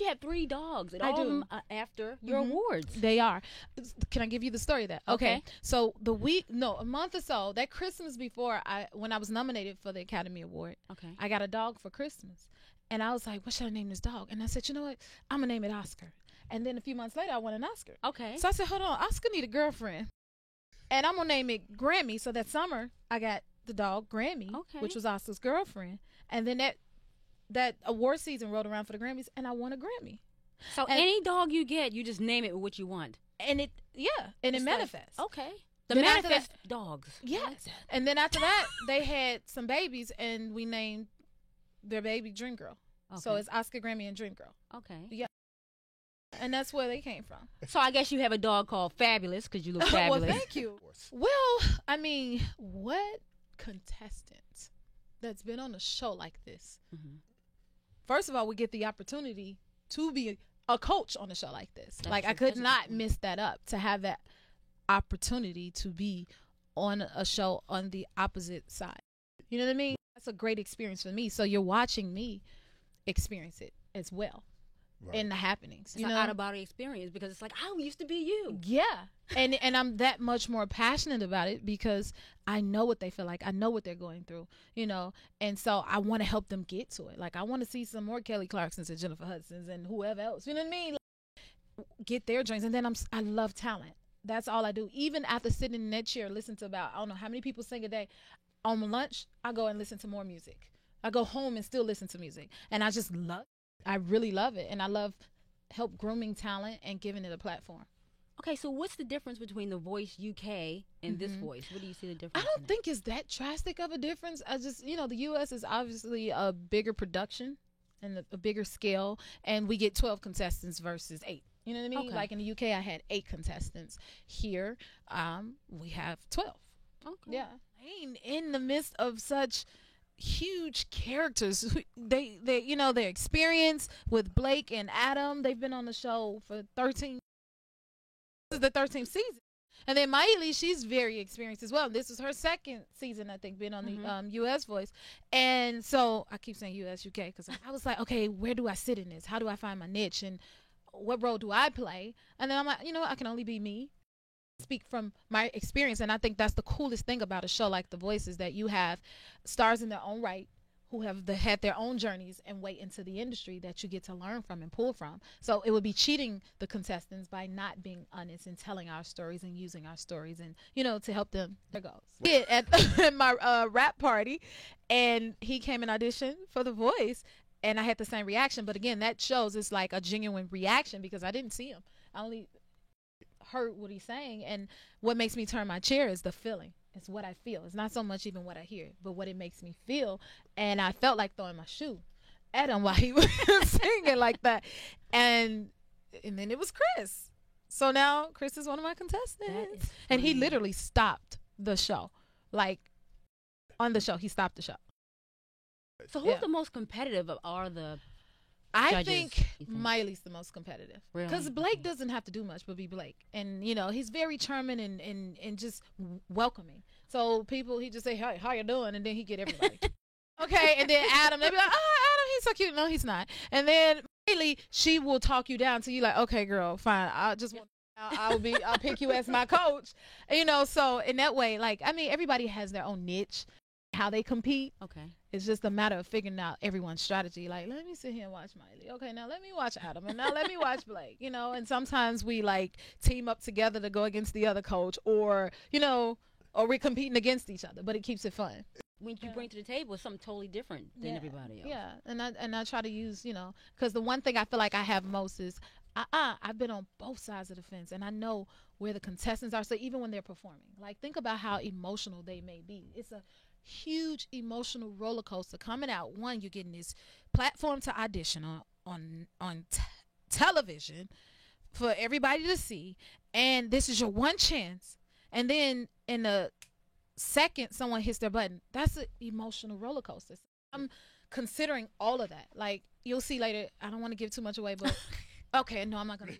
have 3 dogs, and I all of do. them are after your awards. They are. Can I give you the story of that? Okay. So a month or so, that Christmas before when I was nominated for the Academy Award, Okay. I got a dog for Christmas. And I was like, what should I name this dog? And I said, you know what? I'm going to name it Oscar. And then a few months later, I won an Oscar. Okay. So I said, hold on, Oscar need a girlfriend. And I'm going to name it Grammy. So that summer, I got the dog Grammy, Okay. which was Oscar's girlfriend. And then that award season rolled around for the Grammys, and I won a Grammy. So any dog you get, you just name it with what you want. And it manifests. Okay. The Then after manifest dogs. Yes. I like that. And then after that, they had some babies, and we named their baby Dream Girl. So Okay. it's Oscar, Grammy, and Dream Girl. Okay. Yeah. And that's where they came from. So I guess you have a dog called Fabulous because you look Well, fabulous. thank you. Well, I mean, what contestant that's been on a show like this? Mhm. First of all, we get the opportunity to be a coach on a show like this. That's Like, true. I could That's a not good point. miss that up, to have that opportunity to be on a show on the opposite side. You know what I mean? That's a great experience for me. So you're watching me experience it as well in the happenings. It's an out of body experience because it's like, I used to be you. Yeah. And I'm that much more passionate about it because I know what they feel like. I know what they're going through, and so I want to help them get to it. Like, I want to see some more Kelly Clarksons and Jennifer Hudsons and whoever else, you know what I mean? Like, get their dreams. And then I love talent. That's all I do. Even after sitting in that chair, listen to about, I don't know how many people sing a day. On lunch, I go and listen to more music. I go home and still listen to music. And I just I really love it. And I love help grooming talent and giving it a platform. Okay, so what's the difference between The Voice UK and this voice? What do you see the difference? I don't think it's that drastic of a difference. I just, the U.S. is obviously a bigger production and a bigger scale, and we get 12 contestants versus 8. You know what I mean? Okay. Like in the UK, I had 8 contestants. Here, we have 12. Okay. Yeah. In the midst of such huge characters, they their experience with Blake and Adam, they've been on the show for 13. This is the 13th season. And then Miley, she's very experienced as well. This is her second season, I think, being on the U.S. Voice. And so I keep saying U.S. UK because I was like, okay, where do I sit in this? How do I find my niche? And what role do I play? And then I'm like, I can only be me. Speak from my experience. And I think that's the coolest thing about a show like The Voice is that you have stars in their own right who have had their own journeys and way into the industry that you get to learn from and pull from. So it would be cheating the contestants by not being honest and telling our stories and using our stories and, to help them. There goes. At my rap party, and he came and auditioned for The Voice, and I had the same reaction. But again, that shows it's like a genuine reaction because I didn't see him. I only heard what he's saying, and what makes me turn my chair is the feeling. It's what I feel. It's not so much even what I hear, but what it makes me feel. And I felt like throwing my shoe at him while he was singing like that. And then it was Chris. So now Chris is one of my contestants. And he literally stopped the show. Like, on the show, he stopped the show. So who's the most competitive of all the I judges, think you think? Miley's the most competitive. Really? Because Blake doesn't have to do much but be Blake. And, he's very charming and just welcoming. So people, he just say, hey, how you doing? And then he get everybody. Okay, and then Adam, they be like, oh, Adam, he's so cute. No, he's not. And then Miley, she will talk you down to you like, okay, girl, fine. I'll pick you as my coach. So in that way, like, I mean, everybody has their own niche, how they compete. Okay. It's just a matter of figuring out everyone's strategy. Like, let me sit here and watch Miley. Okay, now let me watch Adam. And now let me watch Blake, And sometimes we, like, team up together to go against the other coach or, or we're competing against each other. But it keeps it fun. What you bring to the table is something totally different than everybody else. Yeah, and I try to use, because the one thing I feel like I have most is, I've been on both sides of the fence, and I know where the contestants are. So even when they're performing, like, think about how emotional they may be. It's a huge emotional roller coaster coming out. One, you're getting this platform to audition on television for everybody to see, and this is your one chance. And then in the second someone hits their button, that's an emotional roller coaster. I'm considering all of that. Like, you'll see later, I don't want to give too much away, but okay, no, I'm not gonna.